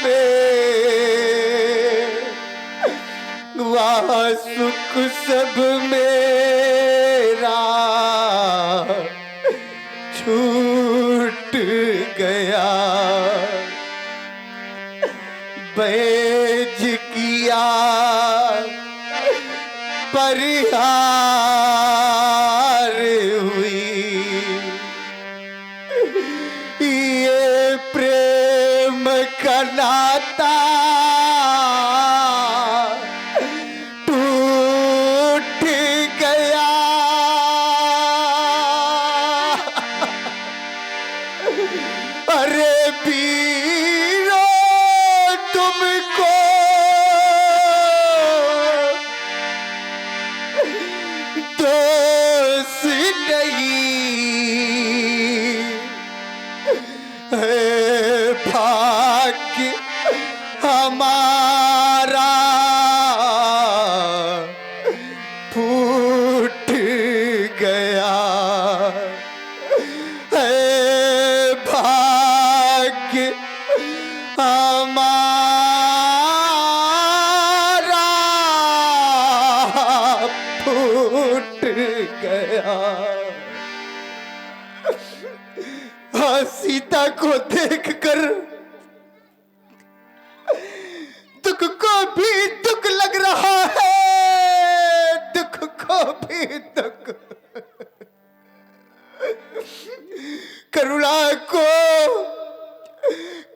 में, वहाँ सुख सब मेरा छूट गया। बैज किया परिहार हुई, ये प्रेम का नाता टूट गया। अरे पीरो तुमको दोष नहीं है, भाग्य हमारा फूट गया है, भाग्य हमारा फूट गया। सीता को देखकर दुख को भी दुख लग रहा है, दुख को भी दुख। करुणा को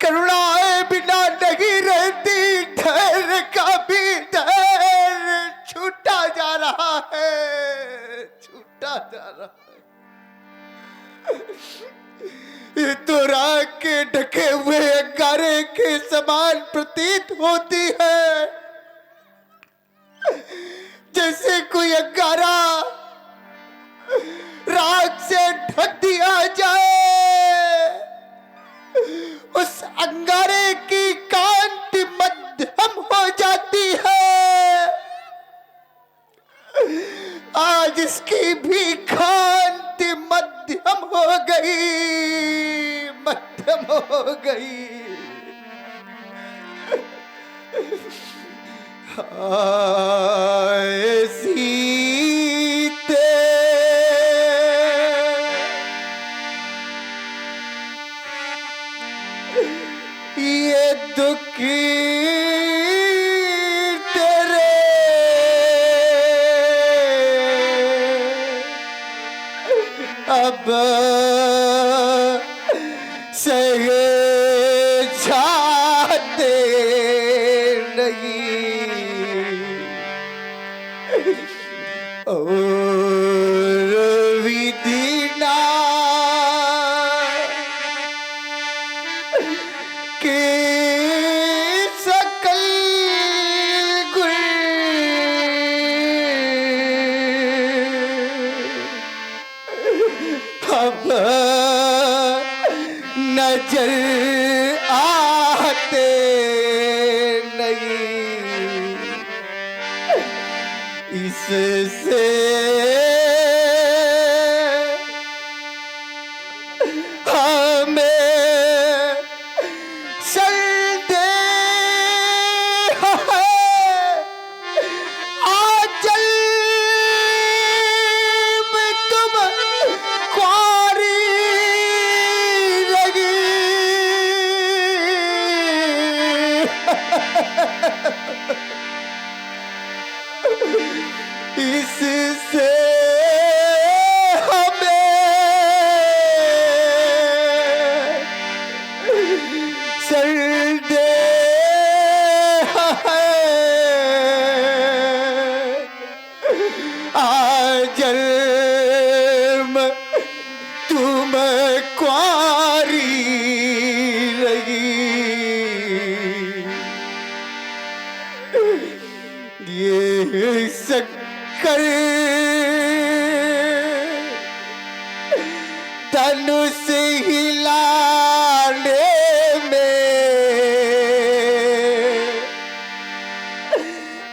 करुणाए बिना नहीं रहती, धैर्य का भी धैर्य छूटा जा रहा है, छूटा जा रहा है। ये तो राख के ढके हुए अंगारे के समान प्रतीत होती है, जैसे कोई अंगारा राख से ढक दिया जाए, उस अंगारे की कांति मध्यम हो जाती है। आज इसकी भी कांति मध्यम हो गई, मध्यम हो गई। हाय सीते, ये दुखी तेरे अब सहे जाते नहीं, और विधि ना के सकल गुल अब नजर आते नहीं, इससे हमें संदेह है, आंचल में तुम क्वारी लगी। इससे हमें संदेह है, आजल में तुम क्वारी रही। ये शक्कर धनुष हिलाने में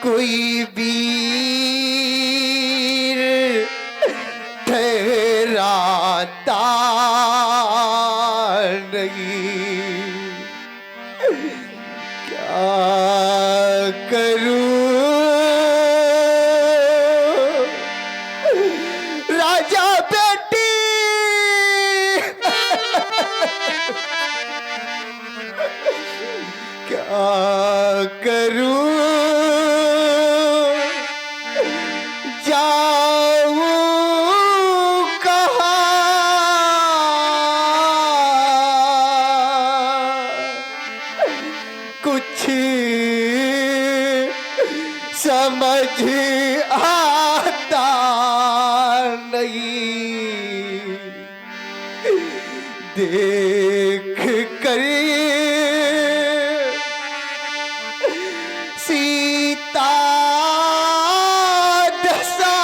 कोई वीर ठहराता नहीं, समझ आता नहीं, देख कर सीता दशा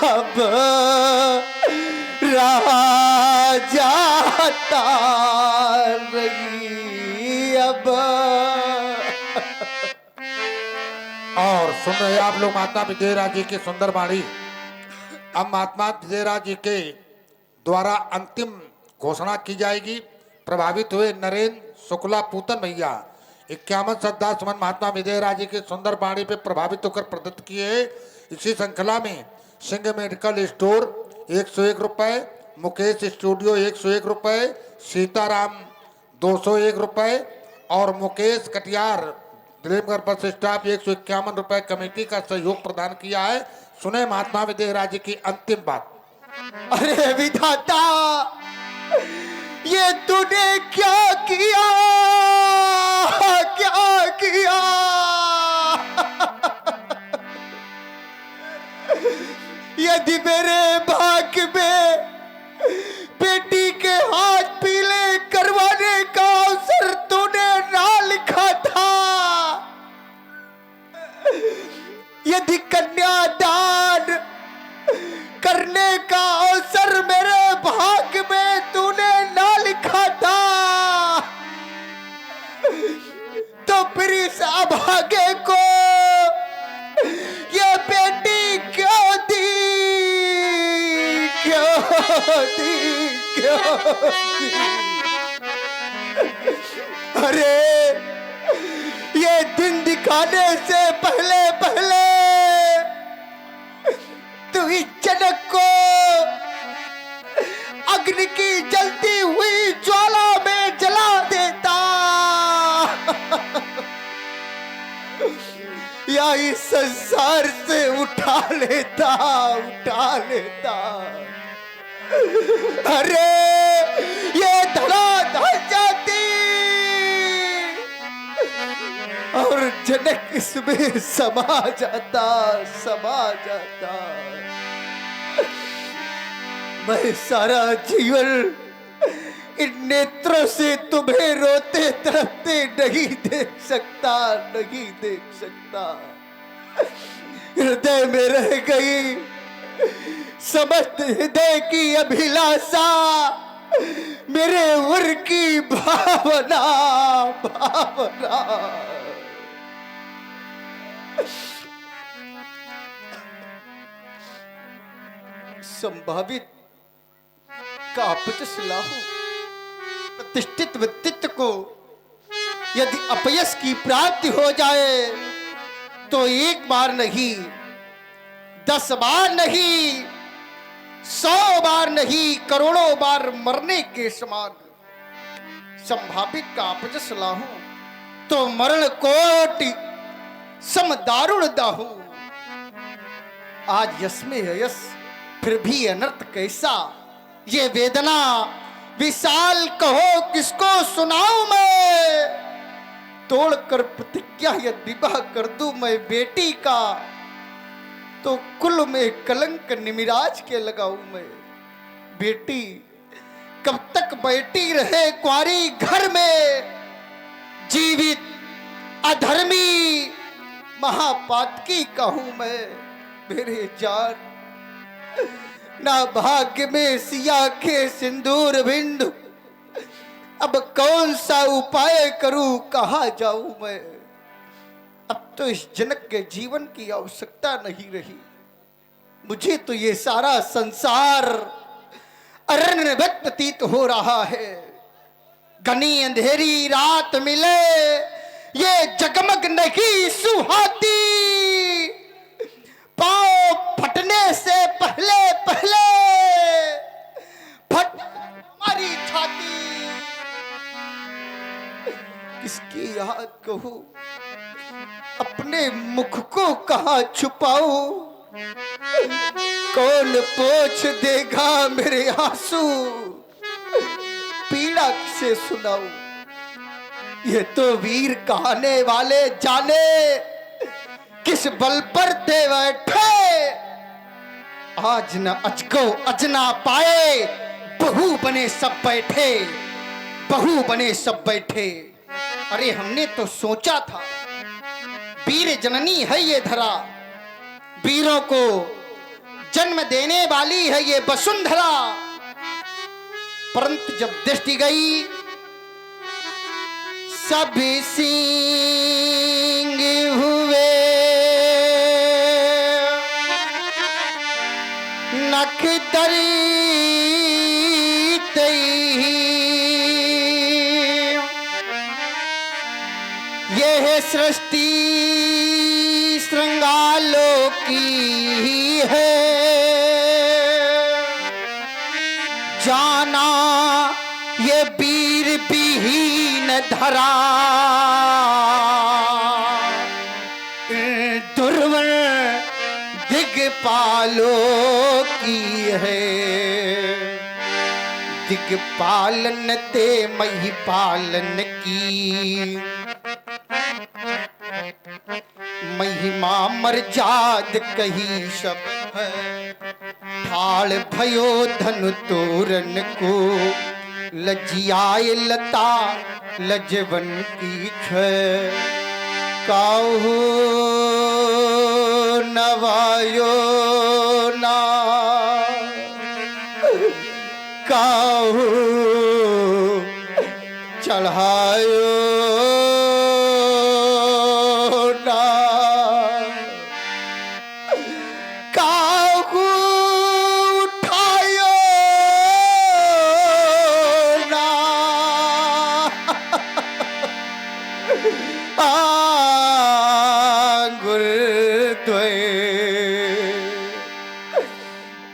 अब रहा जाता नहीं अब। और सुन रहे आप लोग महात्मा विजयराज जी की सुंदर वाणी। अब महात्मा विजयराज जी के द्वारा अंतिम घोषणा की जाएगी। प्रभावित हुए नरेंद्र शुक्ला पूतन भैया 51 श्रद्धा सुमन महात्मा विजयराज जी की सुंदर वाणी पे प्रभावित होकर प्रदत्त किए। इसी श्रृंखला में सिंह मेडिकल स्टोर 101 रुपए, मुकेश स्टूडियो 101 रुपए, सीताराम 201 रुपए और मुकेश कटियार दिलीपगढ़ बस स्टाफ 151 रुपए कमेटी का सहयोग प्रदान किया है। सुने महात्मा विजयराज जी की अंतिम बात। अरे विधाता, ये तूने क्या किया, क्या किया? यदि मेरे भाग्य में बेटी के हाथ पीले करवाने का अवसर तूने ना लिखा था, यदि कन्यादान करने का अवसर मेरे भाग्य में तूने ना लिखा था, तो फिर इस अभागे को ये बेटी क्यों दी, क्यों दी, क्यों दी? अरे ये दिन दिखाने से पहले पहले तू इस जनक को अग्नि की जलती हुई ज्वाला में जला देता या इस संसार से उठा लेता, उठा लेता। अरे ये धड़ाधड़ जाती और जनक इसमें समा जाता, समा जाता। मैं सारा जीवन इन नेत्रों से तुम्हें रोते तड़पते नहीं देख सकता, नहीं देख सकता। हृदय में रह गई समस्त हृदय की अभिलाषा, मेरे उर की भावना, भावना। संभावित कापच लाहू प्रतिष्ठित व्यक्तित्व को यदि अपयश की प्राप्ति हो जाए तो एक बार नहीं, 10 बार नहीं, 100 बार नहीं, करोड़ों बार मरने के समान। संभावित का अपयश लाहू तो मरण कोटि सम दारुण दाहू। आज यश में यश फिर भी अनर्थ कैसा, ये वेदना विशाल कहो किसको सुनाऊं मैं। तोड़कर प्रतिज्ञा यदि विवाह कर दूं मैं बेटी का, तो कुल में कलंक निमिराज के लगाऊं मैं। बेटी कब तक बैठी रहे कुंवारी घर में, जीवित अधर्मी महापातकी कहूं मैं। मेरे जान ना भाग्य में सिया के सिंदूर बिंदु, अब कौन सा उपाय करूं, कहाँ जाऊं मैं। अब तो इस जनक के जीवन की आवश्यकता नहीं रही। मुझे तो ये सारा संसार अरण्यवत प्रतीत हो रहा है। घनी अंधेरी रात मिले ये जगमग नहीं सुहाती, पांव फटने से पहले पहले फट हमारी छाती। किसकी याद कहूं, अपने मुख को कहां छुपाऊं। कौन पोंछ देगा मेरे आंसू, पीड़ा किसे सुनाऊं। ये तो वीर कहने वाले जाने किस बल पर थे बैठे। आज न अचको अजना पाए, बहू बने सब बैठे, बहू बने सब बैठे। अरे हमने तो सोचा था वीर जननी है ये धरा, वीरों को जन्म देने वाली है ये वसुंधरा। परंतु जब दृष्टि गई सब सींग हुए, नख तरी यह सृष्टि श्रृंगालों की है। जाना ये वीर विहीन धरा, दुर्वन दिग्पालों की है। दिग्पालन ते महिपालन की महिमा मर्याद कही सब है। ठाड़ भयो धनु तोरन को, लजियाए लता लजवन की छे। काहू नवायो ना, काहू चढ़ायो ना, काहू उठायो ना।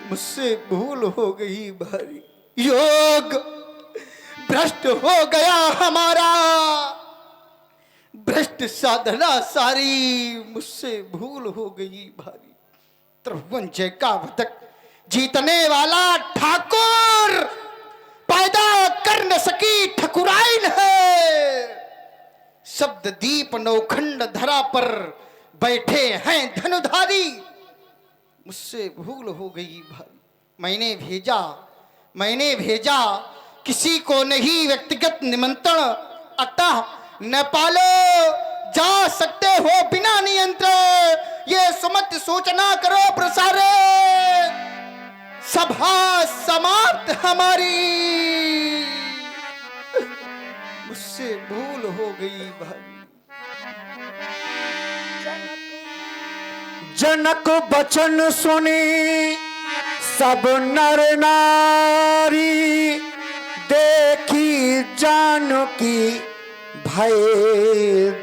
मुझसे भूल हो गई भारी, योग भ्रष्ट हो गया हमारा, भ्रष्ट साधना सारी मुझसे भूल हो गई भारी। त्रिभुवन जय का वधक जीतने वाला ठाकुर पैदा कर न सकी ठकुराइन है। शब्द दीप नौखंड धरा पर बैठे हैं धनुधारी, मुझसे भूल हो गई भाई। मैंने भेजा किसी को नहीं व्यक्तिगत निमंत्रण, अतः नेपालो जा सकते हो बिना नियंत्रण। ये सुमत सूचना करो प्रसारे, सभा समाप्त हमारी। मुझसे भूल हो गई भाई। जनक बचन सुनी सब नर नारी, देखी जानकी भय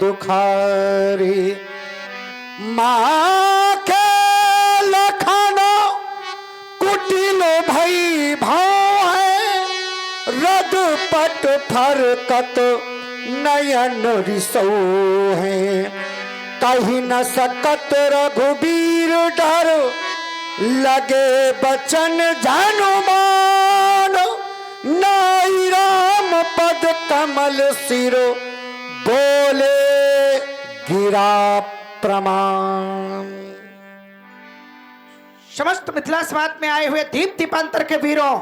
दुखारी। माँ के लखन कुटिल भई भाव है, रद पट फरकत नयन रिसो है। कही न सकत रघुबीर डर, लगे बचन जानुमान। नाई राम पद कमल सिरो, बोले गिरा प्रमाण। समस्त मिथिला समाज में आए हुए दीप दीपांतर के वीरों,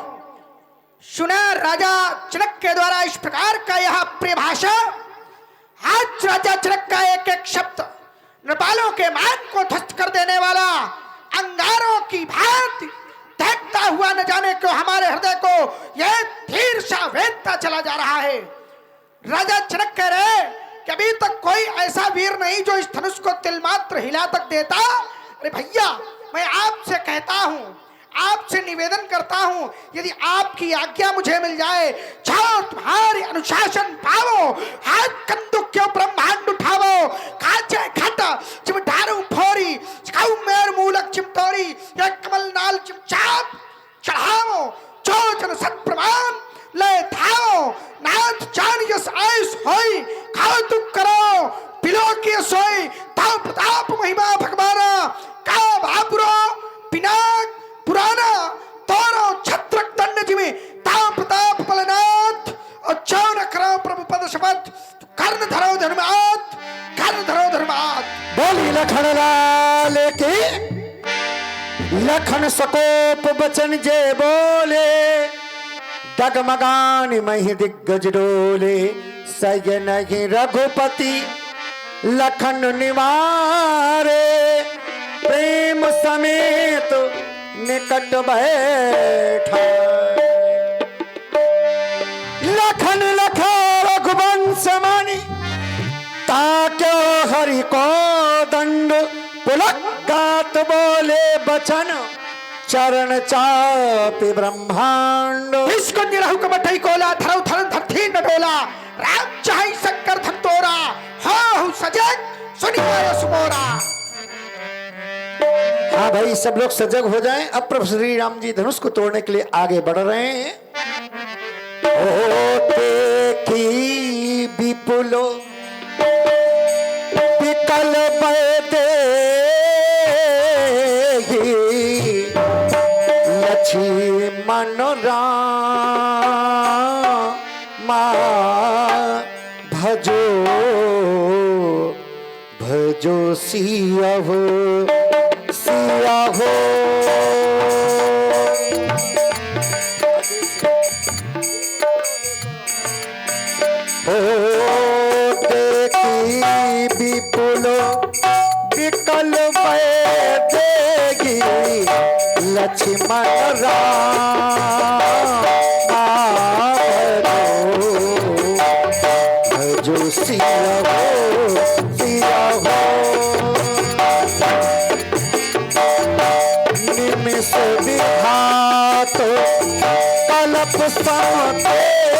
सुना राजा जनक के द्वारा इस प्रकार का यह प्रिय भाषण। आज राजा जनक का एक एक शब्द नेपालों के मान को ध्वस्त कर देने वाला, अंगारों की भांति देखता हुआ न जाने क्यों हमारे हृदय को यह धीर सा वेदता चला जा रहा है। राजा जनक कह रहे कि अभी तक कोई ऐसा वीर नहीं जो इस धनुष को तिल मात्र हिला तक देता। अरे भैया, मैं आपसे कहता हूं, आपसे निवेदन करता हूं, यदि आपकी आज्ञा मुझे मिल जाए, जाओ तुम्हारी अनुशासन पावो, हाथ कंदुक के ब्रह्मांड उठावो, काचे घटा चिम ढारू फोरी, खाऊ मेर मूलक चिमटोरी, या कमल नाल चिमचाप चढ़ावो, जो जन सत प्रमाण ले थाओ। नाथ जान यस आयुष होई, खाओ तुम करो पिलो के सोई, ताव प्रताप महिमा भगवाना। का बापुरो पिनाक पुराना तोरो छत्रक दंड जिमे, ताव प्रताप बलनाथ लखन लाल के लखन सकोप बचन जे बोले डगमगान मही दिग्गज डोले सय नहीं रघुपति लखन निवारे प्रेम समेत निकट बैठा लखन लखा रघुवंश मानी ताक्यो हरि को दंड पुलक गात बोले बचन चरण चापि ब्रह्मांड इसको निरहु कमठई कोला धरौ धरन धरती न डोला राम चाहि शंकर धंतोरा हो सजग सुनिए सुमोरा। हाँ भाई सब लोग सजग हो जाएं। अब प्रभु श्री राम जी धनुष को तोड़ने के लिए आगे बढ़ रहे हैं। होते की विपुलो विकल बैदे लक्ष्मण रामा भजो भजो सिया हो सिया हो। विपुलो विकल बैदेगी लक्ष्मण रामा भजो सिया हो सिया हो। निमिष विघात कल्प समतेगी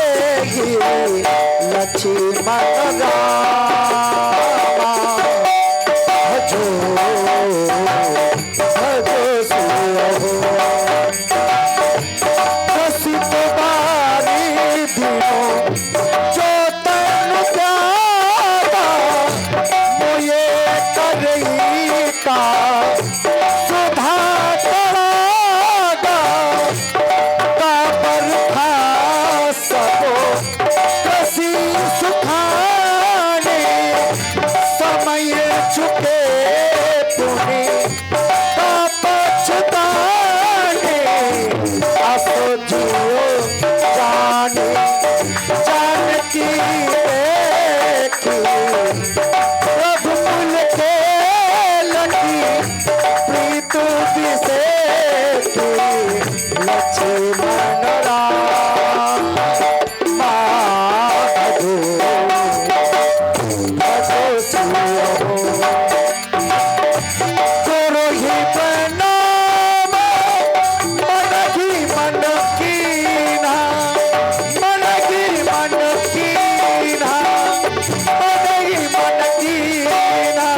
लक्ष्मण रामा भजो भजो सिया हो। कसित बारी दिनों जो तन ज्ञाता मोये करई का सुधा करागा का बरखा सबो कसी सुखाने समय चुके पुणे का पछताने असो जियो जाने जानकी देखी प्रभु मुल के लगी प्रीत विषेखी लक्ष्मण रामा भजो भजो सिया हो। गुरु ही प्रणाम मन की मन कीना मन की मन कीना मन की मन कीना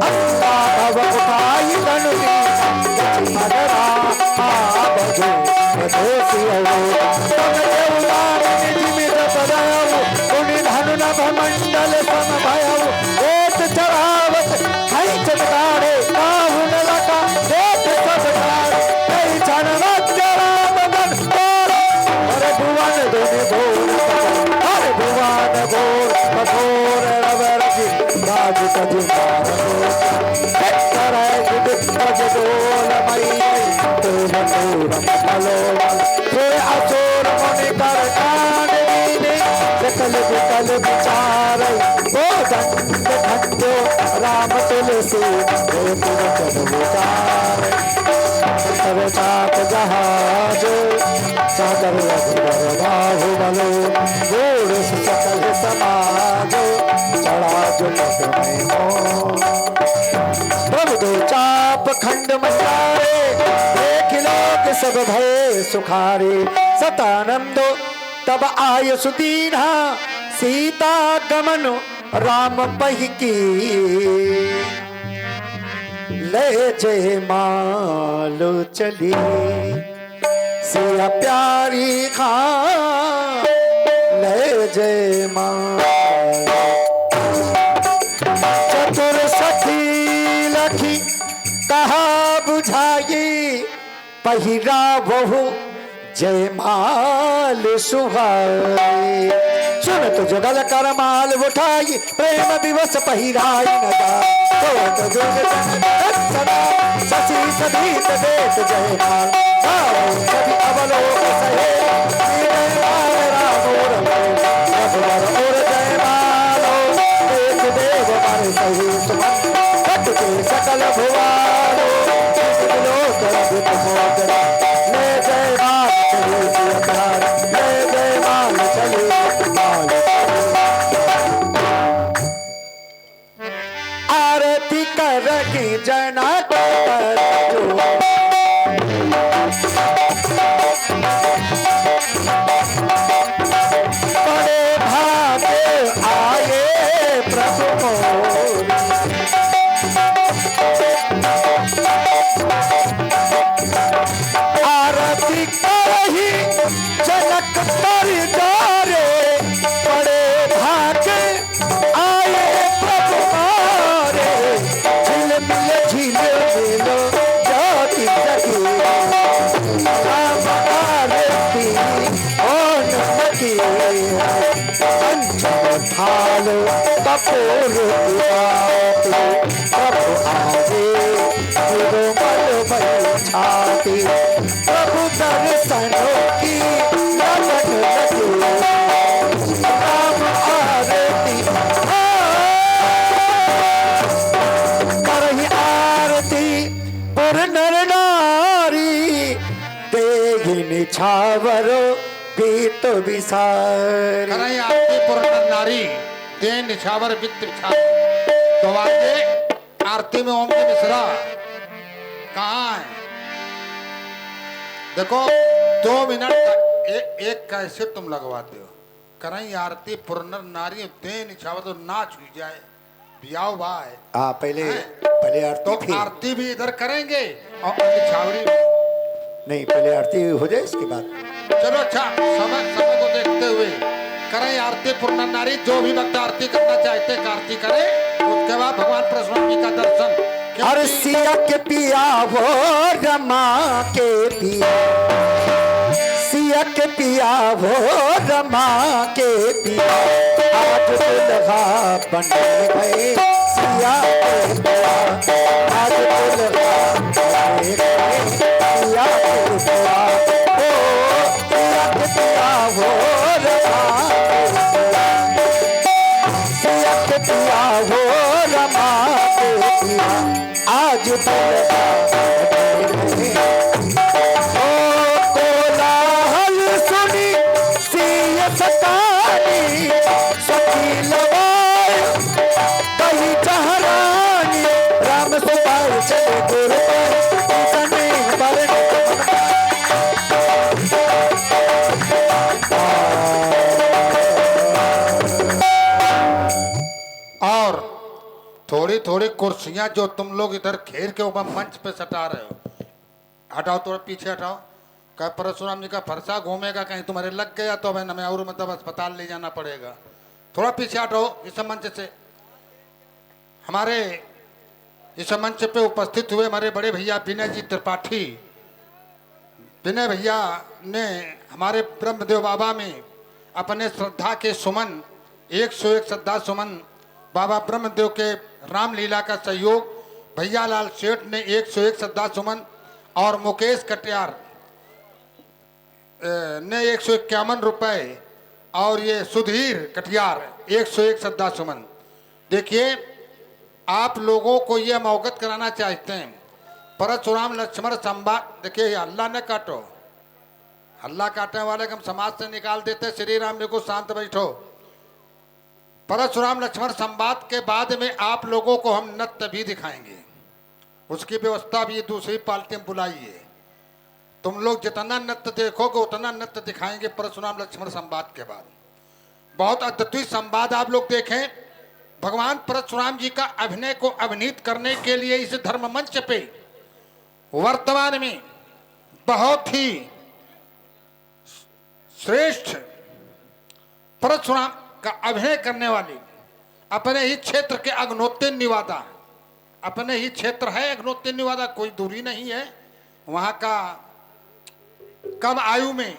अम्मा भव उठाई तनुनी लक्ष्मण रामा भजो भजो सिया हो। तम देवदान निधि मित पदायु पुनि धनु नभ मंडल समभयु एक चरावत हई चटकारे काहु न लका देख सब ठार कई क्षण मध्य राम गण पार हरे भुवन धुनि घोर हरे भुवन घोर कठोर रव रखी राज कजि डोल मई तो बटोर मलोल हे असुर मुनि कर कान दीने सकल विकल विचार ओ दंड खंडो राम तुलसी हे पुरचन विचार कर चाप जहाजो सागर रघुवर बाहुबलो घोड़ सकल समाजो चढ़ा जो पद में प्रभु दो चाप खंड मंडारे देख लोक सब भय सुखारे सतानंदो तब आय सुदीना सीता गमन राम पही की ले जय मालो चली सिया प्यारी खां ले जय मालो चतुर सखी लखी कहा बुझाई पहिरा बहु जयमाल सुहाई। सुन तो जुगल कर माल उठाई प्रेम दिवस पहिराई न शशि सदीत देत जयमाल सभी अवलोक सहे जयमाल राम रघुवर और जयमाल देख देव बर सही सुमन कट के सकल भुवारो लोक रघुत मोदन ले जयमाल चले सियार ले जयमाल चले माल आरती कर की जना कर जो बड़े भागे आए प्रभु मोर। आरती करही जनक पर जारे बड़े भागे आए प्रभु मोरे। झिल मिल ज्योति जगी राम आरती ओन मकी अंजन थाल कपूर प्रभु आगे निर्मल भई छाती प्रभु दर्शनों की लगन लगी राम आरती करही आरती पुर नर नारी देहिनी छावरो बीत विसार। करई आरती पूर्ण नारी दे निछावर वित्त विछार। तो वाद्य आरती में ओम जी मिश्रा कहाँ है? देखो 2 मिनट का एक कैसे तुम लगवाते हो? करई आरती पूर्ण नारी दे निछावर तो नाच हुई जाए बियाव भाई। हाँ पहले आरती तो थी। आरती भी इधर करेंगे और निछावरी भी। नहीं पहले आरती हो जाए इसके बाद। चलो अच्छा समय को देखते हुए करें आरती पूर्ण नारी। जो भी भक्त आरती करना चाहते हैं आरती करें। उसके बाद भगवान परशुराम जी का दर्शन। हर सिया के पिया वो रमा के पिया सिया के पिया वो रमा के पिया आज दुल्हा बने गए सिया के पिया आज दुल्हा बने गए सिया के पिया ओ सिया के पिया वो रमा सिया के पिया वो रमा के पिया आज दुल्हा कोलाहल सुनी सिया सतानी सखी लवाए कही चहरानी राम सुबाई चले गुरु तने बरन और थोड़ी थोड़ी कुर्सियां जो तुम लोग इधर घेर के ऊपर मंच पे सटा रहे हो हटाओ थोड़ा पीछे हटाओ। कह परशुराम जी का फरसा घूमेगा कहीं तुम्हारे लग गया तो हमें और मतलब अस्पताल ले जाना पड़ेगा। थोड़ा पीछे हटाओ इस मंच से। हमारे इस मंच पे उपस्थित हुए हमारे बड़े भैया विनय जी त्रिपाठी। विनय भैया ने हमारे ब्रह्मदेव बाबा में अपने श्रद्धा के सुमन 101 श्रद्धा सुमन बाबा ब्रह्मदेव के रामलीला का सहयोग भैया लाल सेठ ने 101 श्रद्धा सुमन और मुकेश कटियार ने 151 रुपए और ये सुधीर कटियार 101 श्रद्धा सुमन। देखिए आप लोगों को ये हम अवगत कराना चाहते हैं परशुराम लक्ष्मण संवाद। देखिए अल्लाह ने काटो अल्लाह काटने वाले को हम समाज से निकाल देते। श्री राम जी को शांत बैठो। परशुराम लक्ष्मण संवाद के बाद में आप लोगों को हम नृत्य भी दिखाएंगे। उसकी व्यवस्था भी दूसरी पार्टी में बुलाइए। तुम लोग जितना नृत्य देखोगे उतना नृत्य दिखाएंगे परशुराम लक्ष्मण संवाद के बाद। बहुत अद्भुत संवाद आप लोग देखें। भगवान परशुराम जी का अभिनय को अभिनीत करने के लिए इस धर्म मंच पे वर्तमान में बहुत ही श्रेष्ठ परशुराम का अभिनय करने वाली अपने ही क्षेत्र के अग्नोत्तीर्ण निवादा, अपने ही क्षेत्र है अग्नोत्तीर्ण निवादा, कोई दूरी नहीं है। वहाँ का कम आयु में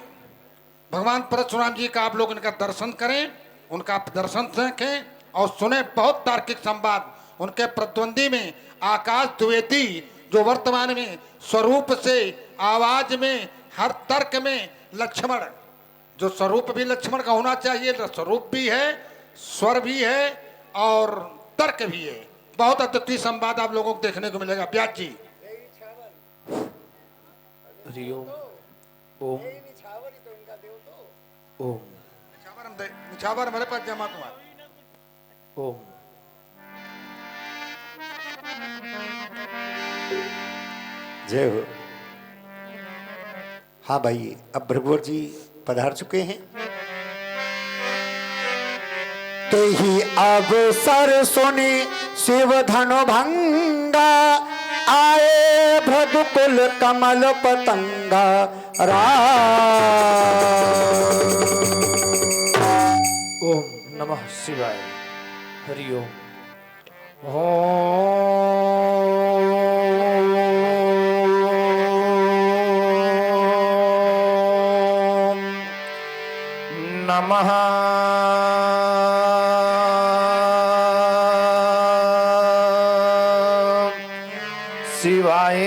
भगवान परशुराम जी का आप लोग इनका दर्शन करें, उनका दर्शन देखें और सुने बहुत तार्किक संवाद। उनके प्रतिद्वंदी में आकाश द्विवेदी जो वर्तमान में स्वरूप से, आवाज में, हर तर्क में लक्ष्मण, जो स्वरूप भी लक्ष्मण का होना चाहिए, स्वरूप भी है, स्वर भी है और तर्क भी है। बहुत अद्वितीय संवाद आप लोगों को देखने को मिलेगा। व्यास जी हरि ओम ओम ओम निछावर हमारे पास जमा कुमार। ओम। जय हो। हाँ भाई, अब भृगुवर जी पधार चुके हैं। ते ही अवसर सुने शिव धनु भंगा, आए भृगुकुल कमल पतंगा ओम नमः शिवाय। हरि ओम। ओम नमः शिवाय।